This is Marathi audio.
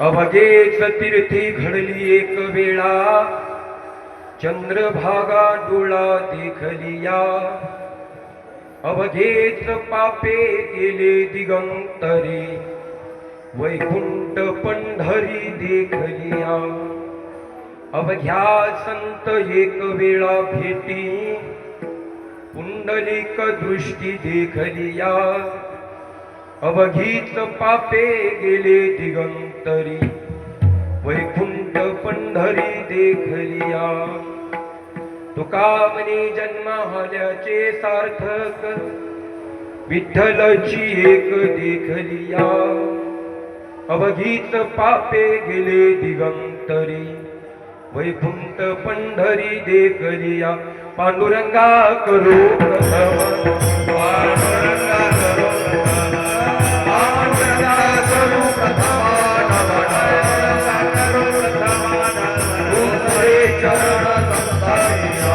अवघेच तीर्थी घडली एक वेळा, चंद्रभागा डोळा देखलिया. अवघेच पापे गेले दिगंतरी, वैकुंठ पंढरी देखलिया. अवघ्या संत एक वेळा भेटी, पुंडलिक दृष्टी देखलिया. अवघीच पापे गेले दिगंतरी, वैकुंठ पंढरी देखलिया. तुका म्हणे जन्माल्याचे सार्थक, विठ्ठलची एक देखलिया. अवघीच पापे गेले दिगंतरी, वैकुंठ पंढरी देखलिया. पांडुरंगा करू प्रथम, पांडुरंगा करू प्रथम, पांडुरंगा करू प्रथम, करू प्रथम. चरण संतारिया,